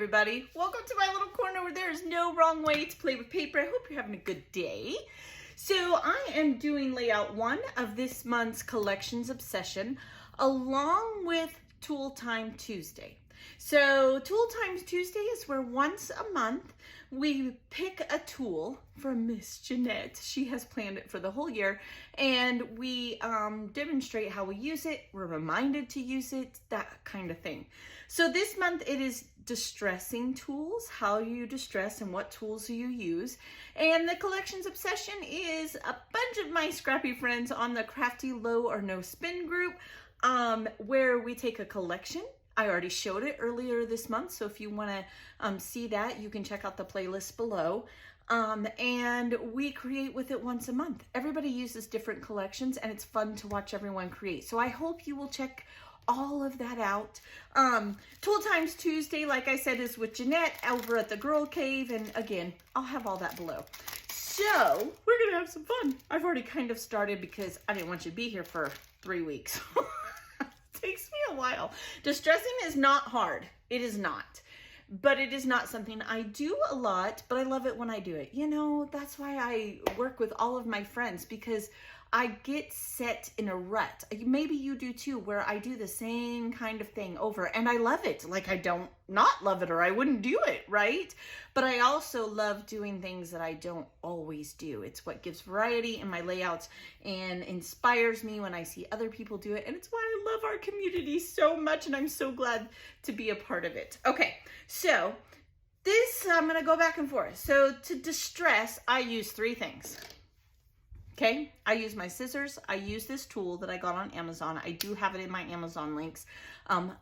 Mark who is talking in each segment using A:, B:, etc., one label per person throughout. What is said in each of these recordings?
A: everybody. Welcome to my little corner where there is no wrong way to play with paper. I hope you're having a good day. So I am doing layout 1 of this month's Collections Obsession along with Tool Time Tuesday. So Tool Time Tuesday is where once a month we pick a tool from Miss Jeanette. She has planned it for the whole year, and we demonstrate how we use it. We're reminded to use it, that kind of thing. So this month it is distressing tools, how you distress and what tools you use. And the Collections Obsession is a bunch of my scrappy friends on the Crafty Low or No Spin group, where we take a collection. I already showed it earlier this month, so if you want to see that, you can check out the playlist below. And we create with it once a month. Everybody uses different collections, and it's fun to watch everyone create. So I hope you will check all of that out. Tool Times Tuesday, like I said, is with Jeanette over at the Girl Cave, and again, I'll have all that below. So we're gonna have some fun. I've already kind of started because I didn't want you to be here for 3 weeks. Takes me a while. Distressing is not hard. It is not. But it is not something I do a lot, but I love it when I do it. You know, that's why I work with all of my friends, because I get set in a rut. Maybe you do too, where I do the same kind of thing over, and I love it. Like, I don't not love it, or I wouldn't do it, right? But I also love doing things that I don't always do. It's what gives variety in my layouts and inspires me when I see other people do it. And it's why I love our community so much, and I'm so glad to be a part of it. Okay, so this, I'm gonna go back and forth. So to distress, I use 3 things. Okay, I use my scissors. I use this tool that I got on Amazon. I do have it in my Amazon links,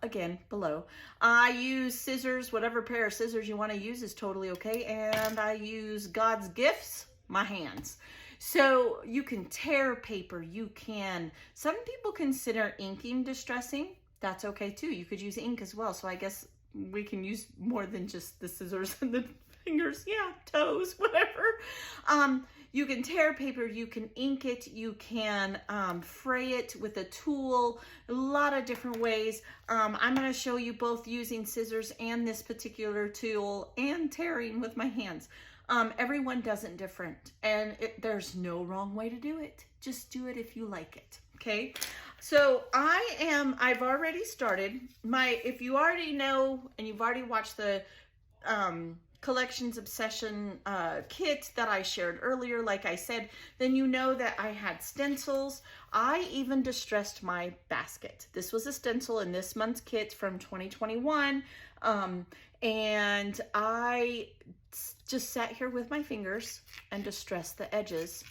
A: again, below. I use scissors, whatever pair of scissors you want to use is totally okay. And I use God's gifts, my hands. So you can tear paper. You can, some people consider inking distressing. That's okay too. You could use ink as well. So I guess we can use more than just the scissors and the fingers. Yeah, toes, whatever. You can tear paper, you can ink it, you can fray it with a tool, a lot of different ways. I'm going to show you both using scissors and this particular tool and tearing with my hands. Everyone does it different, and there's no wrong way to do it. Just do it if you like it, okay? So I've already started if you already know and you've already watched the Collections Obsession kit that I shared earlier, like I said, then you know that I had stencils. I even distressed my basket. This was a stencil in this month's kit from 2021. And I just sat here with my fingers and distressed the edges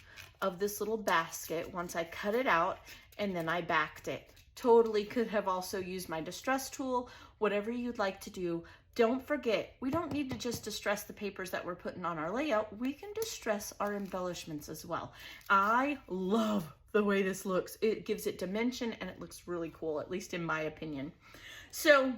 A: of this little basket once I cut it out, and then I backed it. Totally could have also used my distress tool, whatever you'd like to do. Don't forget, we don't need to just distress the papers that we're putting on our layout. We can distress our embellishments as well. I love the way this looks. It gives it dimension, and it looks really cool, at least in my opinion. So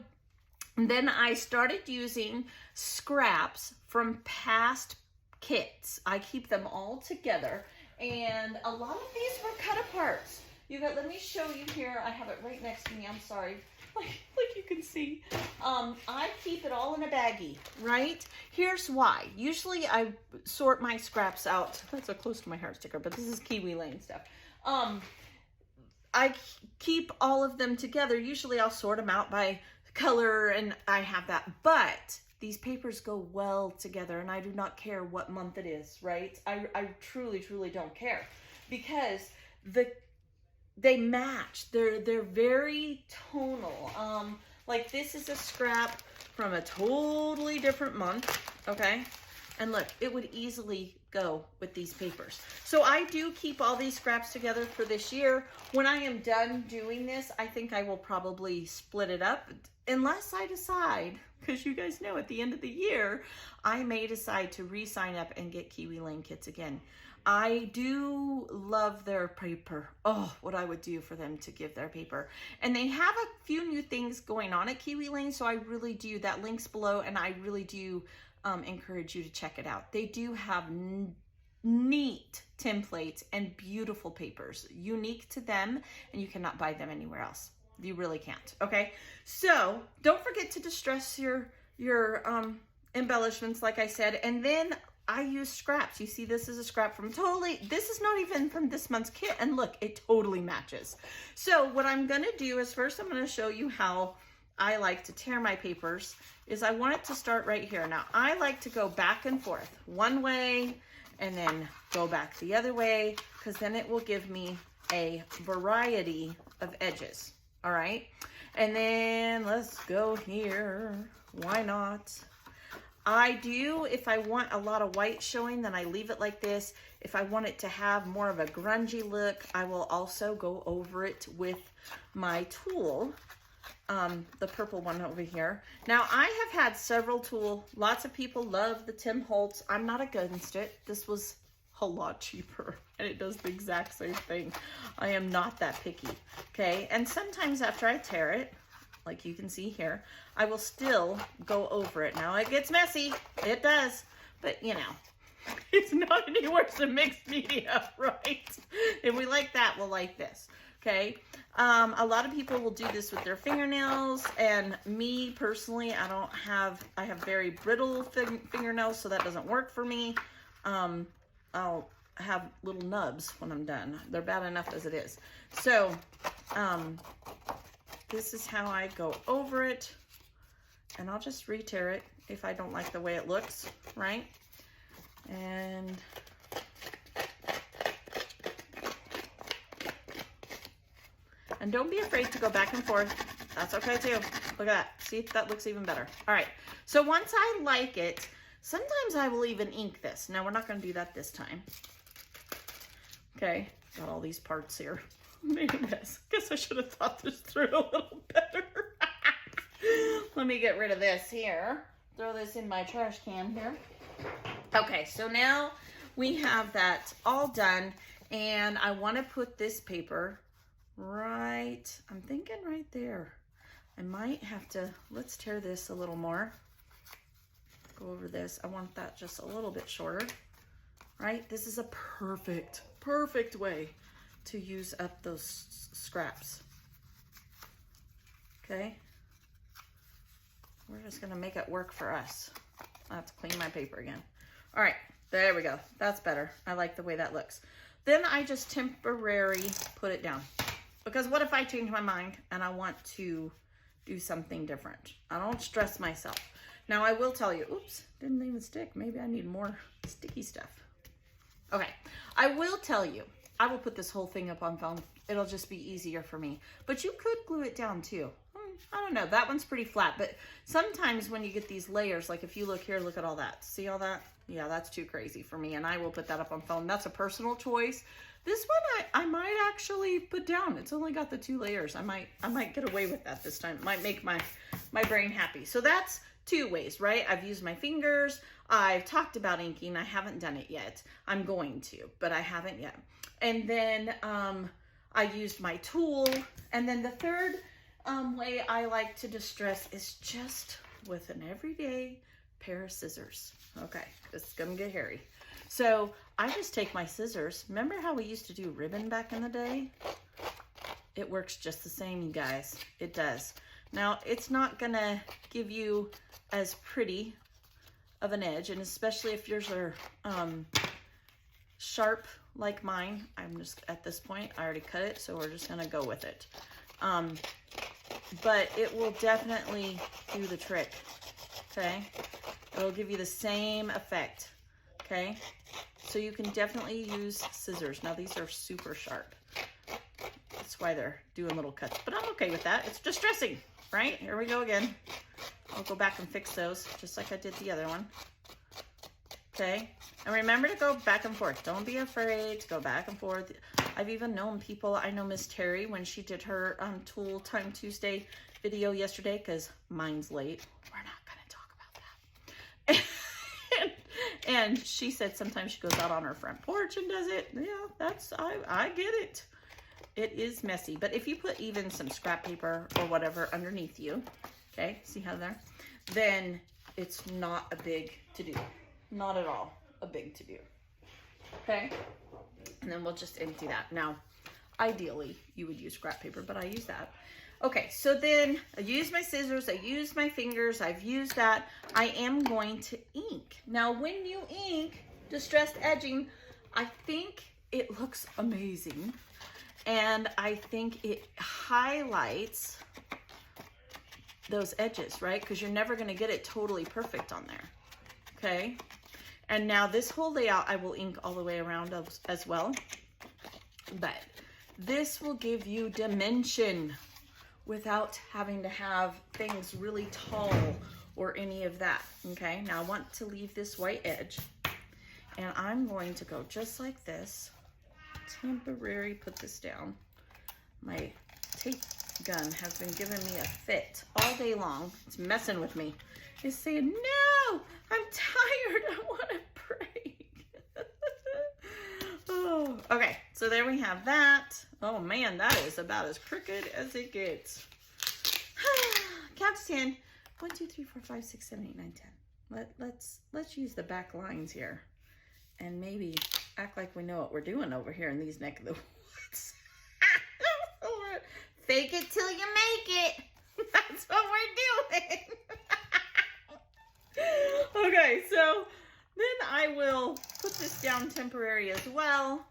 A: then I started using scraps from past kits. I keep them all together, and a lot of these were cut apart. Let me show you here. I have it right next to me. I'm sorry. Like you can see, I keep it all in a baggie, right? Here's why. Usually I sort my scraps out. That's so close to my heart sticker, but this is Kiwi Lane stuff. I keep all of them together. Usually I'll sort them out by color, and I have that. But these papers go well together, and I do not care what month it is, right? I truly, truly don't care, because they match. They're very tonal. Like this is a scrap from a totally different month, okay? And look, it would easily go with these papers. So I do keep all these scraps together for this year. When I am done doing this, I think I will probably split it up, unless I decide, because you guys know at the end of the year, I may decide to re-sign up and get Kiwi Lane kits again. I do love their paper. Oh, what I would do for them to give their paper. And they have a few new things going on at Kiwi Lane, so I really do. That link's below, and I really do encourage you to check it out. They do have neat templates and beautiful papers, unique to them, and you cannot buy them anywhere else. You really can't, okay? So don't forget to distress your your embellishments, like I said. And then I use scraps. You see, this is a scrap from this is not even from this month's kit. And look, it totally matches. So what I'm gonna do is first I'm gonna show you how I like to tear my papers. Is I want it to start right here. Now I like to go back and forth one way and then go back the other way, because then it will give me a variety of edges. All right. And then let's go here. Why not? I do, if I want a lot of white showing, then I leave it like this. If I want it to have more of a grungy look, I will also go over it with my tool, the purple one over here. Now, I have had several tools. Lots of people love the Tim Holtz. I'm not against it. This was a lot cheaper, and it does the exact same thing. I am not that picky, okay? And sometimes after I tear it, like you can see here, I will still go over it. Now it gets messy, it does, but you know, it's not any worse than mixed media, right? If we like that, we'll like this, okay? A lot of people will do this with their fingernails, and me personally, I have very brittle fingernails, so that doesn't work for me. I'll have little nubs when I'm done. They're bad enough as it is. So, this is how I go over it, and I'll just re-tear it if I don't like the way it looks, right? And don't be afraid to go back and forth. That's okay too. Look at that. See, that looks even better. All right. So once I like it, sometimes I will even ink this. Now we're not going to do that this time. Okay. Got all these parts here. Made a mess. Guess I should have thought this through a little better. Let me get rid of this here. Throw this in my trash can here. Okay, so now we have that all done, and I want to put this paper right, I'm thinking right there. I might have to, let's tear this a little more. Go over this. I want that just a little bit shorter, right? This is a perfect way to use up those scraps. Okay, we're just gonna make it work for us. I have to clean my paper again. All right, there we go. That's better. I like the way that looks. Then I just temporarily put it down, because what if I change my mind and I want to do something different? I don't stress myself. Now I will tell you, oops, didn't even stick. Maybe I need more sticky stuff. Okay, I will tell you, I will put this whole thing up on foam. It'll just be easier for me. But you could glue it down too. I don't know. That one's pretty flat. But sometimes when you get these layers, like if you look here, look at all that. See all that? Yeah, that's too crazy for me. And I will put that up on foam. That's a personal choice. This one I might actually put down. It's only got the 2 layers. I might get away with that this time. It might make my brain happy. So that's 2 ways, right? I've used my fingers. I've talked about inking. I haven't done it yet. I'm going to, but I haven't yet. And then I used my tool. And then the third way I like to distress is just with an everyday pair of scissors. Okay, this is gonna get hairy. So I just take my scissors. Remember how we used to do ribbon back in the day? It works just the same, you guys. It does. Now, it's not gonna give you as pretty of an edge, and especially if yours are sharp like mine. I'm just, at this point, I already cut it, so we're just gonna go with it. But it will definitely do the trick, okay? It'll give you the same effect, okay? So you can definitely use scissors. Now, these are super sharp. That's why they're doing little cuts, but I'm okay with that. It's distressing, right? Here we go again. I'll go back and fix those, just like I did the other one. Okay, and remember to go back and forth. Don't be afraid to go back and forth. I've even known people, I know Miss Terry, when she did her Tool Time Tuesday video yesterday, because mine's late. We're not going to talk about that. and she said sometimes she goes out on her front porch and does it. Yeah, that's, I get it. It is messy, but if you put even some scrap paper or whatever underneath you, okay, see how there? Then it's not a big to-do. Not at all a big to-do. Okay? And then we'll just empty that. Now, Ideally, you would use scrap paper, but I use that. Okay, so then I use my scissors, I use my fingers, I've used that. I am going to ink. Now, when you ink distressed edging, I think it looks amazing. And I think it highlights those edges, right? Because you're never gonna get it totally perfect on there, okay? And now this whole layout, I will ink all the way around as well. But this will give you dimension without having to have things really tall or any of that, okay? Now I want to leave this white edge, and I'm going to go just like this, temporary, put this down. My tape gun has been giving me a fit all day long. It's messing with me. It's saying, no, I'm tired, I want to break. Oh, okay, so there we have that. Oh man, that is about as crooked as it gets. Count to 10. 1, 2, 3, 4, 5, 6, 7, 8, 9, 10. Let's use the back lines here and maybe act like we know what we're doing over here in these neck of the woods. Fake it till you make it. That's what we're doing. Okay, so then I will put this down temporary as well.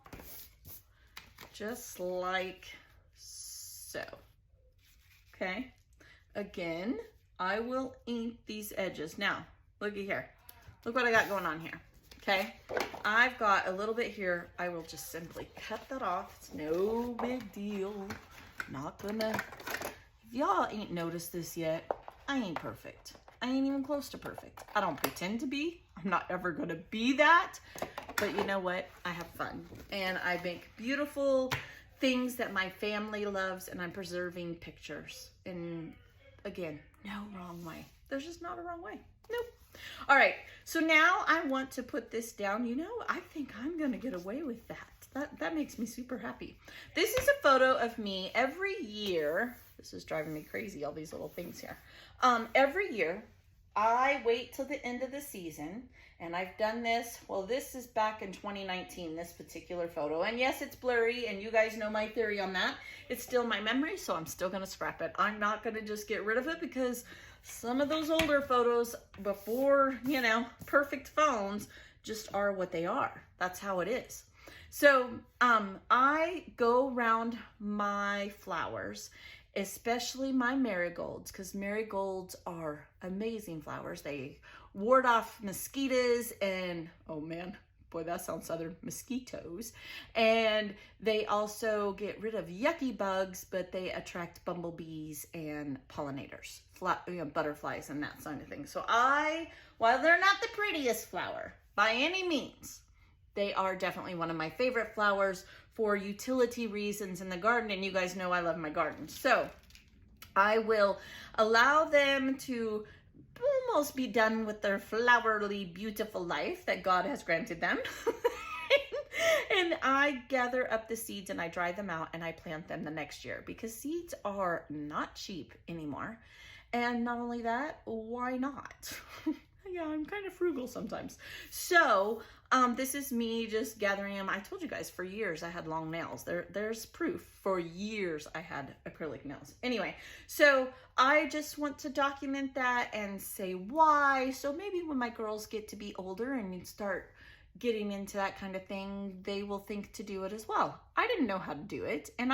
A: Just like so. Okay. Again, I will ink these edges. Now, looky here. Look what I got going on here. Okay. I've got a little bit here. I will just simply cut that off. It's no big deal. Not gonna. If y'all ain't noticed this yet, I ain't perfect. I ain't even close to perfect. I don't pretend to be. I'm not ever gonna be that. But you know what? I have fun. And I make beautiful things that my family loves, and I'm preserving pictures. And again, no wrong way. There's just not a wrong way. Nope. All right, so now I want to put this down. You know, I think I'm gonna get away with that. That makes me super happy. This is a photo of me every year. This is driving me crazy, all these little things here. Every year, I wait till the end of the season, and I've done this. Well, this is back in 2019, this particular photo. And yes, it's blurry, and you guys know my theory on that. It's still my memory, so I'm still gonna scrap it. I'm not gonna just get rid of it, because some of those older photos before, you know, perfect phones just are what they are. That's how it is. So I go around my flowers, especially my marigolds, because marigolds are amazing flowers. They ward off mosquitoes and, oh man, boy, that sounds southern, mosquitoes. And they also get rid of yucky bugs, but they attract bumblebees and pollinators, butterflies and that kind of thing. So while they're not the prettiest flower by any means, they are definitely one of my favorite flowers for utility reasons in the garden, and you guys know I love my garden. So I will allow them to almost be done with their flowery, beautiful life that God has granted them. And I gather up the seeds and I dry them out and I plant them the next year, because seeds are not cheap anymore. And not only that, why not? Yeah, I'm kind of frugal sometimes. So this is me just gathering them. I told you guys for years I had long nails. There's proof. For years I had acrylic nails. Anyway, so I just want to document that and say why. So maybe when my girls get to be older and start getting into that kind of thing, they will think to do it as well. I didn't know how to do it. And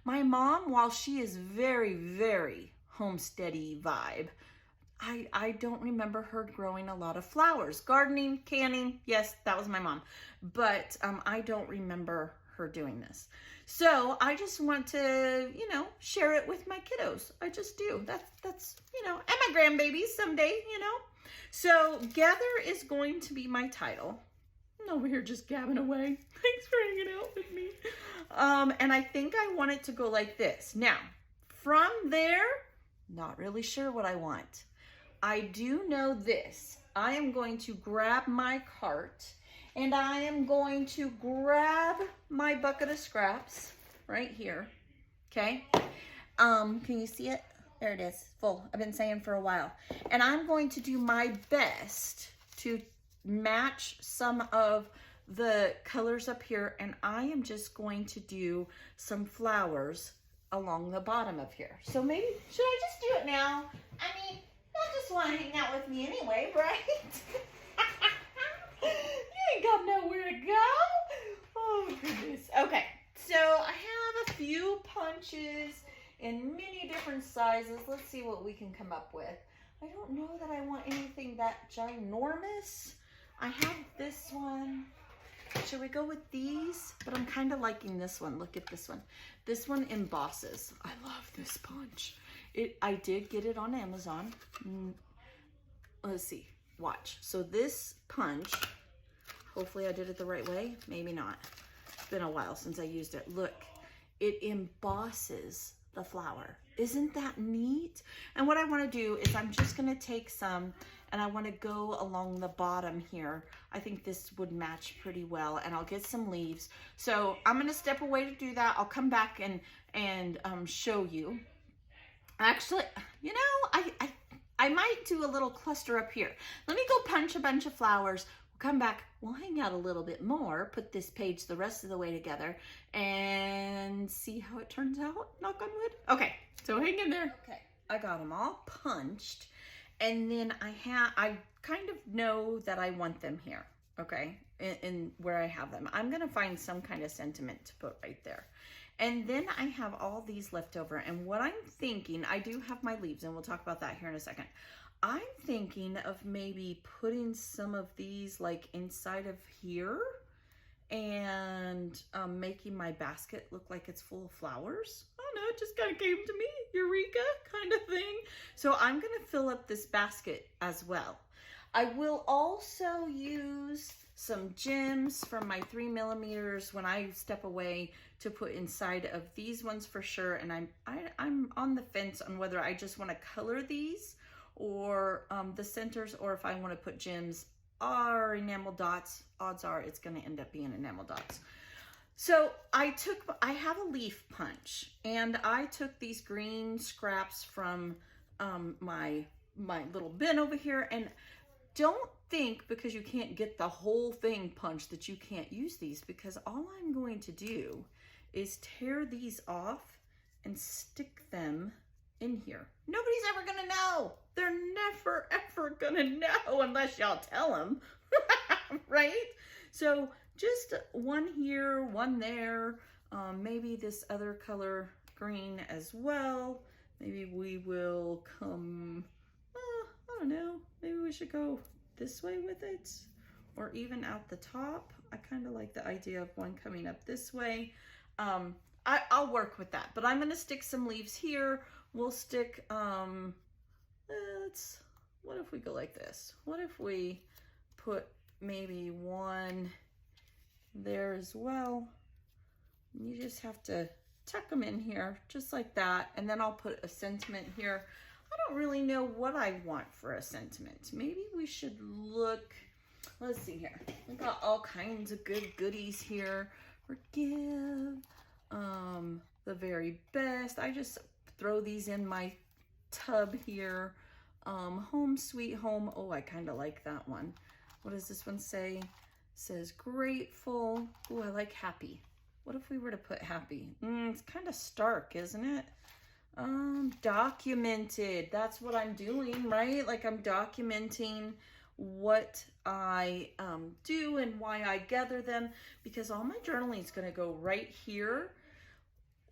A: my mom, while she is very, very homesteady vibe, I don't remember her growing a lot of flowers. Gardening, canning, yes, that was my mom. But I don't remember her doing this. So I just want to, you know, share it with my kiddos. I just do. That's you know, and my grandbabies someday, you know. So Gather is going to be my title. I'm over here just gabbing away. Thanks for hanging out with me. And I think I want it to go like this. Now, from there, not really sure what I want. I do know this. I am going to grab my cart and I am going to grab my bucket of scraps right here. Okay. Can you see it? There it is, full. I've been saying for a while. And I'm going to do my best to match some of the colors up here, and I am just going to do some flowers along the bottom of here. So maybe, should I just do it now? I mean, I just want to hang out with me anyway, right? You ain't got nowhere to go. Oh goodness. Okay, so I have a few punches in many different sizes. Let's see what we can come up with. I don't know that I want anything that ginormous. I have this one. Should we go with these? But I'm kind of liking this one. Look at this one. This one embosses. I love this punch. I did get it on Amazon. Let's see. Watch. So this punch, hopefully I did it the right way. Maybe not. It's been a while since I used it. Look, it embosses the flower. Isn't that neat? And what I want to do is I'm just going to take some and I want to go along the bottom here. I think this would match pretty well, and I'll get some leaves. So I'm going to step away to do that. I'll come back and show you. Actually, you know, I might do a little cluster up here. Let me go punch a bunch of flowers. We'll come back, we'll hang out a little bit more, put this page the rest of the way together, and see how it turns out. Knock on wood. Okay, so hang in there. Okay, I got them all punched, and then I kind of know that I want them here, okay, in where I have them. I'm gonna find some kind of sentiment to put right there. And then I have all these left over, and what I'm thinking, I do have my leaves, and we'll talk about that here in a second. I'm thinking of maybe putting some of these like inside of here and making my basket look like it's full of flowers. I don't know, it just kind of came to me, eureka kind of thing. So I'm gonna fill up this basket as well. I will also use some gems from my 3mm when I step away to put inside of these ones for sure. And I'm on the fence on whether I just want to color these or the centers, or if I want to put gems or enamel dots. Odds are it's going to end up being enamel dots. So I have a leaf punch, and I took these green scraps from my little bin over here, and don't think because you can't get the whole thing punched that you can't use these, because all I'm going to do is tear these off and stick them in here. Nobody's ever gonna know. They're never ever gonna know unless y'all tell them, right? So just one here, one there, maybe this other color green as well. Maybe we will come, I don't know, maybe we should go this way with it, or even out the top. I kind of like the idea of one coming up this way. I'll work with that, but I'm gonna stick some leaves here. We'll stick, what if we go like this? What if we put maybe one there as well? You just have to tuck them in here, just like that. And then I'll put a sentiment here. I don't really know what I want for a sentiment. Maybe we should look, let's see here. We've got all kinds of good goodies here. Forgive, the very best. I just throw these in my tub here. Home sweet home. Oh, I kind of like that one. What does this one say? It says grateful. Oh, I like happy. What if we were to put happy? It's kind of stark, isn't it? Documented. That's what I'm doing, right? Like I'm documenting what I do and why I gather them, because all my journaling is going to go right here.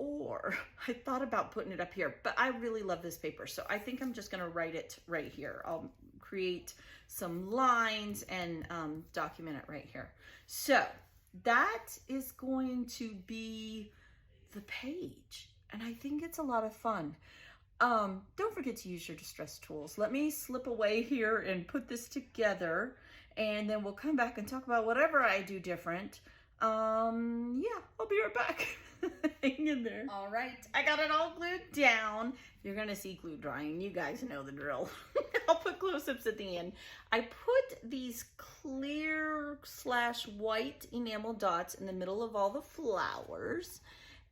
A: Or I thought about putting it up here, but I really love this paper, so I think I'm just going to write it right here. I'll create some lines and document it right here. So that is going to be the page, and I think it's a lot of fun. Don't forget to use your distress tools. Let me slip away here and put this together, and then we'll come back and talk about whatever I do different. Yeah, I'll be right back. Hang in there. All right, I got it all glued down. You're gonna see glue drying. You guys know the drill. I'll put close-ups at the end. I put these clear / white enamel dots in the middle of all the flowers.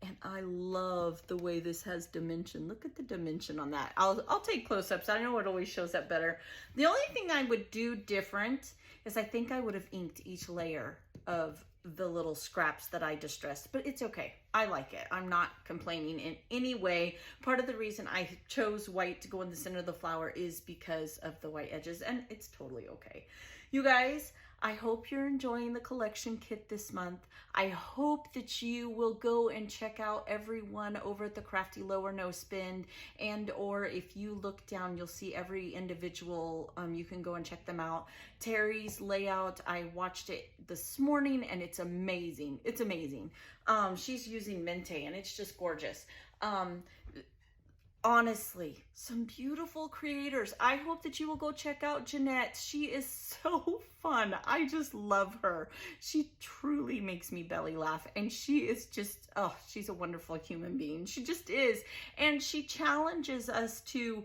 A: And I love the way this has dimension. Look at the dimension on that. I'll take close-ups. I know it always shows up better. The only thing I would do different is I think I would have inked each layer of the little scraps that I distressed, but it's okay. I like it. I'm not complaining in any way. Part of the reason I chose white to go in the center of the flower is because of the white edges, and it's totally okay. You guys, I hope you're enjoying the collection kit this month. I hope that you will go and check out everyone over at the Crafty Low or No Spend, and or if you look down, you'll see every individual. You can go and check them out. Terry's layout, I watched it this morning and it's amazing. It's amazing. She's using Mente and it's just gorgeous. Honestly, some beautiful creators. I hope that you will go check out Jeanette. She is so fun. I just love her. She truly makes me belly laugh, and she is just, oh, she's a wonderful human being. She just is. And she challenges us to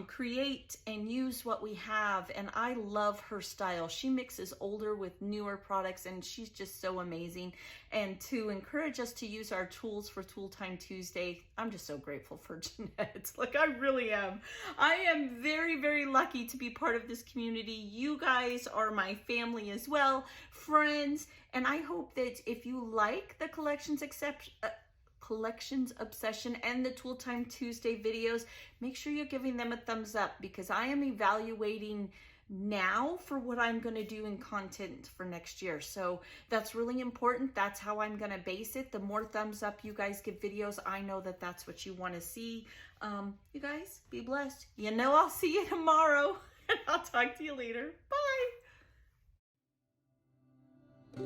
A: create and use what we have, and I love her style. She mixes older with newer products, and she's just so amazing. And to encourage us to use our tools for Tool Time Tuesday, I'm just so grateful for Jeanette. Like, I really am. I am very, very lucky to be part of this community. You guys are my family as well, friends, and I hope that if you like the collections obsession and the Tool Time Tuesday videos, make sure you're giving them a thumbs up, because I am evaluating now for what I'm going to do in content for next year. So that's really important. That's how I'm going to base it. The more thumbs up you guys give videos, I know that that's what you want to see. You guys be blessed. You know, I'll see you tomorrow and I'll talk to you later. Bye.